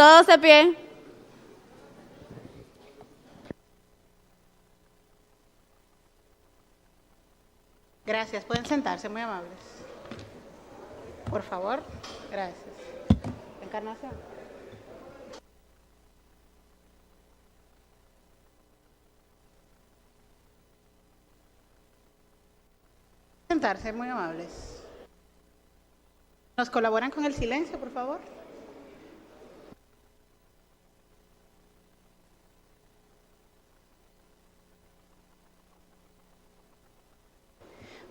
Todos de pie. Gracias. Pueden sentarse, muy amables. Por favor. Gracias. Encarnación. Sentarse, muy amables. ¿Nos colaboran con el silencio, por favor?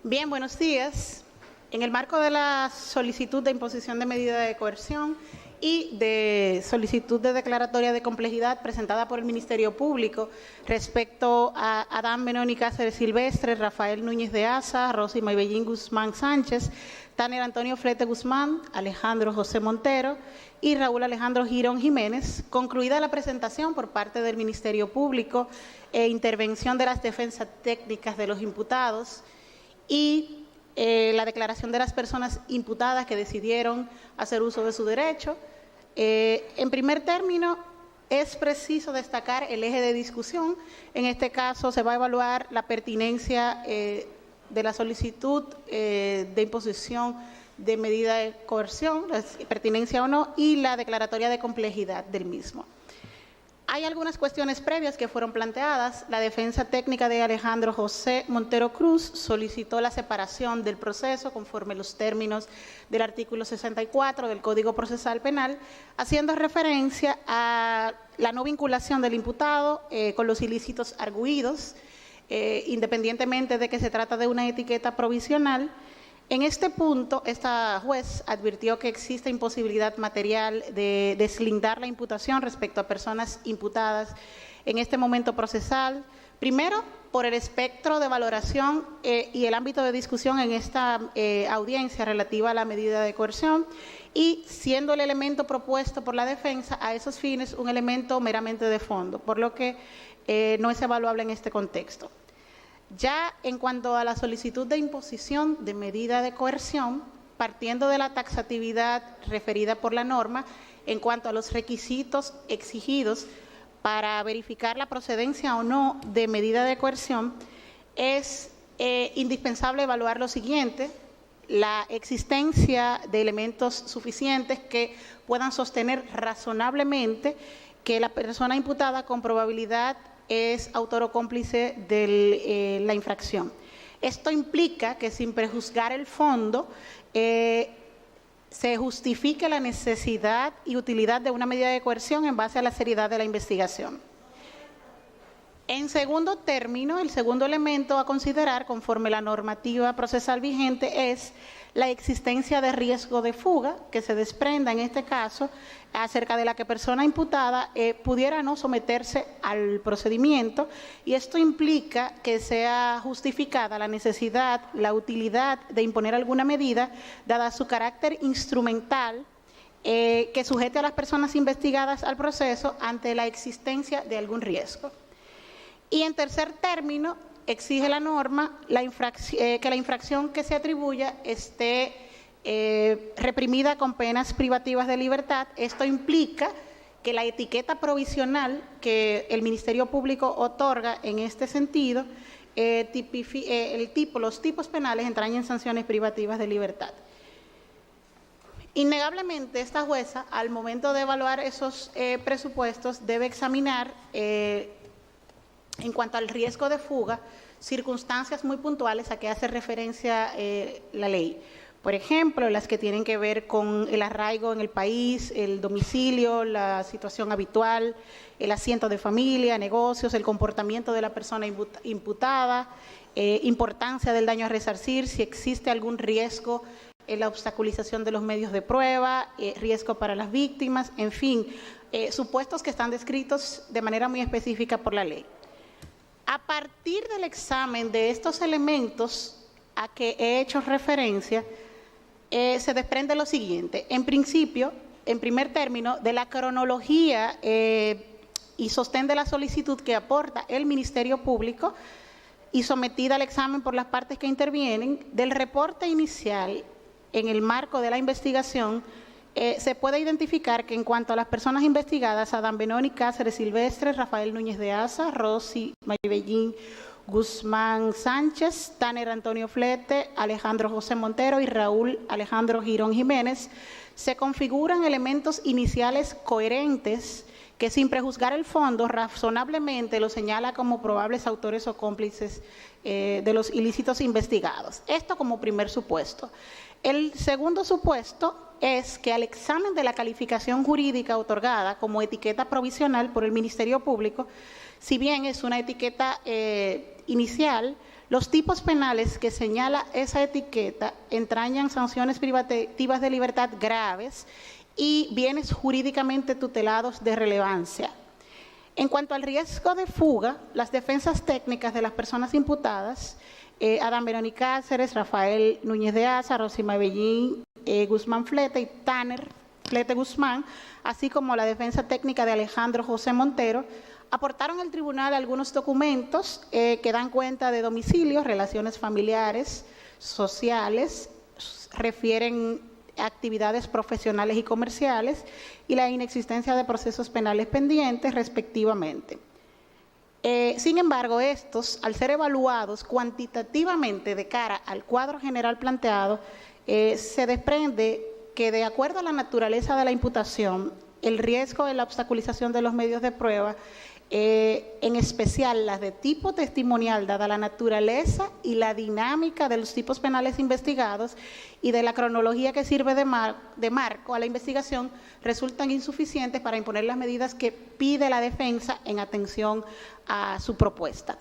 Bien, buenos días. En el marco de la solicitud de imposición de medida de coerción y de solicitud de declaratoria de complejidad presentada por el Ministerio Público respecto a Adán Benoni Cáceres Silvestre, Rafael Núñez de Asa, Rosy Maybellín Guzmán Sánchez, Tanner Antonio Flete Guzmán, Alejandro José Montero y Raúl Alejandro Girón Jiménez, concluida la presentación por parte del Ministerio Público e intervención de las defensas técnicas de los imputados y la declaración de las personas imputadas que decidieron hacer uso de su derecho. En primer término, es preciso destacar el eje de discusión. En este caso, se va a evaluar la pertinencia de la solicitud de imposición de medida de coerción, la pertinencia o no, y la declaratoria de complejidad del mismo. Hay algunas cuestiones previas que fueron planteadas. La defensa técnica de Alejandro José Montero Cruz solicitó la separación del proceso conforme los términos del artículo 64 del Código Procesal Penal, haciendo referencia a la no vinculación del imputado con los ilícitos arguidos, independientemente de que se trata de una etiqueta provisional. En este punto, esta juez advirtió que existe imposibilidad material de deslindar la imputación respecto a personas imputadas en este momento procesal, primero por el espectro de valoración y el ámbito de discusión en esta audiencia relativa a la medida de coerción, y siendo el elemento propuesto por la defensa a esos fines un elemento meramente de fondo, por lo que no es evaluable en este contexto. Ya en cuanto a la solicitud de imposición de medida de coerción, partiendo de la taxatividad referida por la norma en cuanto a los requisitos exigidos para verificar la procedencia o no de medida de coerción, es indispensable evaluar lo siguiente: la existencia de elementos suficientes que puedan sostener razonablemente que la persona imputada con probabilidad es autor o cómplice de la infracción. Esto implica que, sin prejuzgar el fondo, se justifique la necesidad y utilidad de una medida de coerción en base a la seriedad de la investigación. En segundo término, el segundo elemento a considerar, conforme la normativa procesal vigente, es la existencia de riesgo de fuga que se desprenda en este caso acerca de la que persona imputada pudiera no someterse al procedimiento, y esto implica que sea justificada la necesidad, la utilidad de imponer alguna medida, dada su carácter instrumental, que sujete a las personas investigadas al proceso ante la existencia de algún riesgo. Y en tercer término, exige la norma que la infracción que se atribuya esté reprimida con penas privativas de libertad. Esto implica que la etiqueta provisional que el Ministerio Público otorga en este sentido, los tipos penales entrañan sanciones privativas de libertad. Innegablemente, esta jueza, al momento de evaluar esos presupuestos, debe examinar en cuanto al riesgo de fuga, circunstancias muy puntuales a que hace referencia la ley. Por ejemplo, las que tienen que ver con el arraigo en el país, el domicilio, la situación habitual, el asiento de familia, negocios, el comportamiento de la persona imputada, importancia del daño a resarcir, si existe algún riesgo en la obstaculización de los medios de prueba, riesgo para las víctimas, en fin, supuestos que están descritos de manera muy específica por la ley. A partir del examen de estos elementos a que he hecho referencia, se desprende lo siguiente. En principio, en primer término, de la cronología y sostén de la solicitud que aporta el Ministerio Público y sometida al examen por las partes que intervienen, del reporte inicial en el marco de la investigación se puede identificar que en cuanto a las personas investigadas, Adán Benoni Cáceres Silvestre, Rafael Núñez de Asa, Rosy Maybellín Guzmán Sánchez, Tanner Antonio Flete, Alejandro José Montero y Raúl Alejandro Girón Jiménez, se configuran elementos iniciales coherentes que, sin prejuzgar el fondo, razonablemente lo señala como probables autores o cómplices de los ilícitos investigados. Esto como primer supuesto. El segundo supuesto es que al examen de la calificación jurídica otorgada como etiqueta provisional por el Ministerio Público, si bien es una etiqueta inicial, los tipos penales que señala esa etiqueta entrañan sanciones privativas de libertad graves y bienes jurídicamente tutelados de relevancia. En cuanto al riesgo de fuga, las defensas técnicas de las personas imputadas, Adán Benoni Cáceres, Rafael Núñez de Asa, Rosy Maybellín Guzmán Flete y Tanner Flete Guzmán, así como la defensa técnica de Alejandro José Montero, aportaron al tribunal algunos documentos que dan cuenta de domicilios, relaciones familiares, sociales, refieren actividades profesionales y comerciales y la inexistencia de procesos penales pendientes, respectivamente. Sin embargo, estos, al ser evaluados cuantitativamente de cara al cuadro general planteado, se desprende que, de acuerdo a la naturaleza de la imputación, el riesgo de la obstaculización de los medios de prueba, en especial las de tipo testimonial, dada la naturaleza y la dinámica de los tipos penales investigados y de la cronología que sirve de marco a la investigación, resultan insuficientes para imponer las medidas que pide la defensa en atención a su propuesta.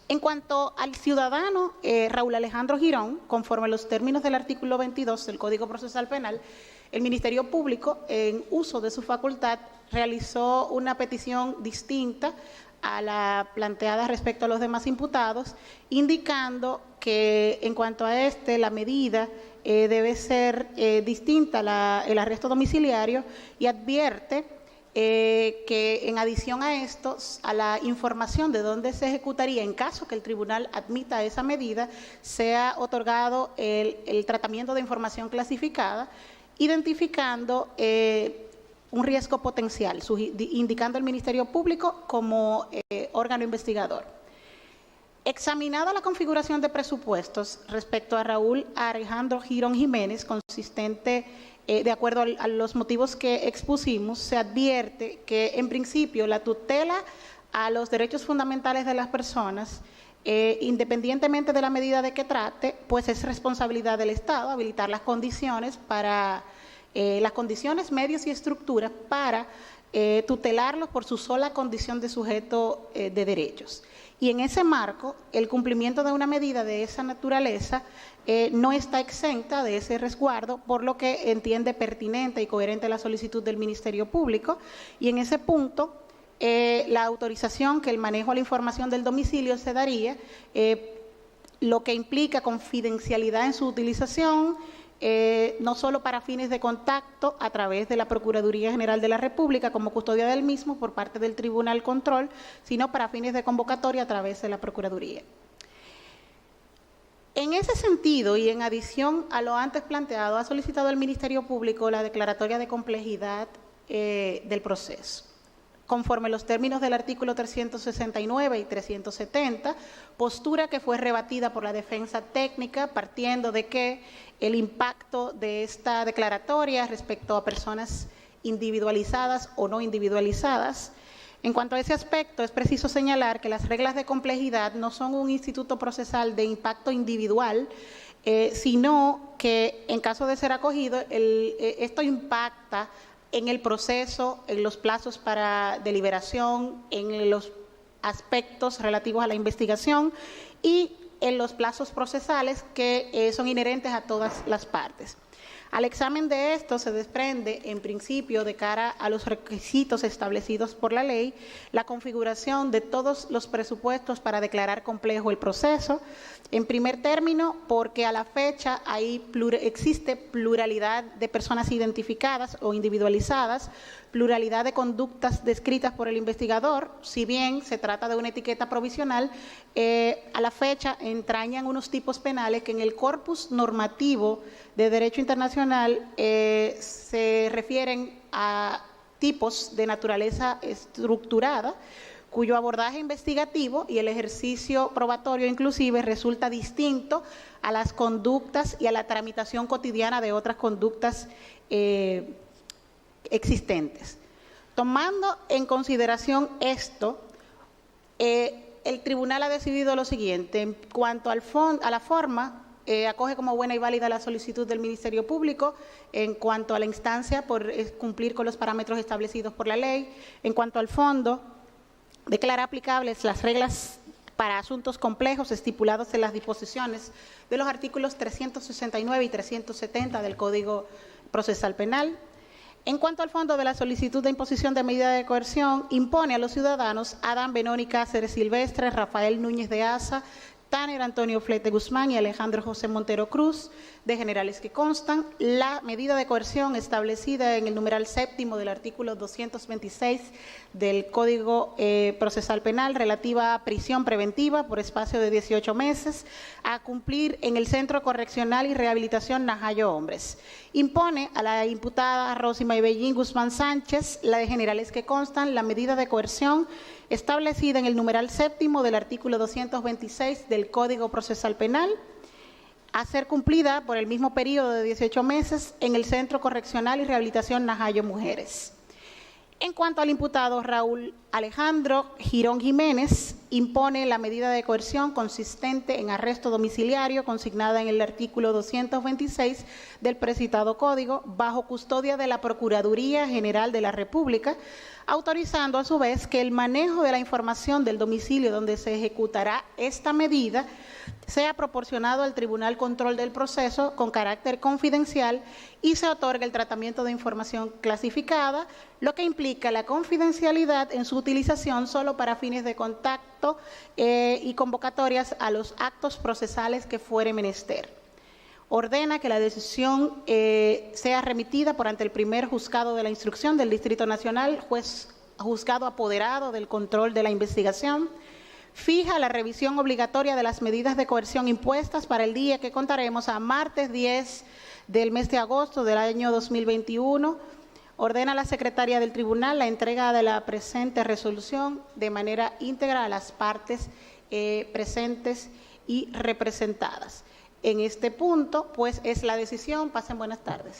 En cuanto al ciudadano Raúl Alejandro Girón, conforme a los términos del artículo 22 del Código Procesal Penal, el Ministerio Público, en uso de su facultad, realizó una petición distinta a la planteada respecto a los demás imputados, indicando que en cuanto a la medida debe ser distinta el arresto domiciliario, y advierte que en adición a esto, a la información de dónde se ejecutaría en caso que el tribunal admita esa medida, sea otorgado el tratamiento de información clasificada, identificando un riesgo potencial, indicando al Ministerio Público como órgano investigador. Examinada la configuración de presupuestos respecto a Raúl Alejandro Girón Jiménez, consistente de acuerdo a los motivos que expusimos, se advierte que, en principio, la tutela a los derechos fundamentales de las personas, independientemente de la medida de que trate, pues es responsabilidad del Estado habilitar las condiciones para las condiciones, medios y estructuras para tutelarlos por su sola condición de sujeto de derechos. Y en ese marco, el cumplimiento de una medida de esa naturaleza no está exenta de ese resguardo, por lo que entiende pertinente y coherente la solicitud del Ministerio Público. Y en ese punto, la autorización que el manejo de la información del domicilio se daría, lo que implica confidencialidad en su utilización, no solo para fines de contacto a través de la Procuraduría General de la República como custodia del mismo por parte del Tribunal Control, sino para fines de convocatoria a través de la Procuraduría. En ese sentido, y en adición a lo antes planteado, ha solicitado el Ministerio Público la declaratoria de complejidad del proceso, conforme los términos del artículo 369 y 370, postura que fue rebatida por la defensa técnica, partiendo de que el impacto de esta declaratoria respecto a personas individualizadas o no individualizadas. En cuanto a ese aspecto, es preciso señalar que las reglas de complejidad no son un instituto procesal de impacto individual, sino que, en caso de ser acogido, esto impacta en el proceso, en los plazos para deliberación, en los aspectos relativos a la investigación y en los plazos procesales que son inherentes a todas las partes. Al examen de esto se desprende, en principio, de cara a los requisitos establecidos por la ley, la configuración de todos los presupuestos para declarar complejo el proceso. En primer término, porque a la fecha existe pluralidad de personas identificadas o individualizadas, pluralidad de conductas descritas por el investigador, si bien se trata de una etiqueta provisional, a la fecha entrañan unos tipos penales que en el corpus normativo de derecho internacional Correccional se refieren a tipos de naturaleza estructurada, cuyo abordaje investigativo y el ejercicio probatorio inclusive resulta distinto a las conductas y a la tramitación cotidiana de otras conductas existentes. Tomando en consideración esto, el tribunal ha decidido lo siguiente: en cuanto a la forma, acoge como buena y válida la solicitud del Ministerio Público. En cuanto a la instancia, por cumplir con los parámetros establecidos por la ley. En cuanto al fondo, declara aplicables las reglas para asuntos complejos estipulados en las disposiciones de los artículos 369 y 370 del Código Procesal Penal. En cuanto al fondo de la solicitud de imposición de medida de coerción, impone a los ciudadanos Adán Benoni Cáceres Silvestre, Rafael Núñez de Asa, Tanner Antonio Flete Guzmán y Alejandro José Montero Cruz, de generales que constan, la medida de coerción establecida en el numeral séptimo del artículo 226 del Código Procesal Penal relativa a prisión preventiva por espacio de 18 meses a cumplir en el Centro Correccional y Rehabilitación Najayo Hombres. Impone a la imputada Rosy Maybellín Guzmán Sánchez, la de generales que constan, la medida de coerción establecida en el numeral séptimo del artículo 226 del Código Procesal Penal, a ser cumplida por el mismo periodo de 18 meses en el Centro Correccional y Rehabilitación Najayo Mujeres. En cuanto al imputado Raúl Alejandro Girón Jiménez, impone la medida de coerción consistente en arresto domiciliario consignada en el artículo 226 del precitado código, bajo custodia de la Procuraduría General de la República, autorizando a su vez que el manejo de la información del domicilio donde se ejecutará esta medida sea proporcionado al Tribunal Control del Proceso con carácter confidencial y se otorga el tratamiento de información clasificada, lo que implica la confidencialidad en su utilización solo para fines de contacto y convocatorias a los actos procesales que fuere menester. Ordena que la decisión sea remitida por ante el primer juzgado de la instrucción del Distrito Nacional, juzgado apoderado del control de la investigación. Fija la revisión obligatoria de las medidas de coerción impuestas para el día que contaremos a martes 10 del mes de agosto del año 2021. Ordena a la secretaria del tribunal la entrega de la presente resolución de manera íntegra a las partes presentes y representadas. En este punto, pues, es la decisión. Pasen buenas tardes.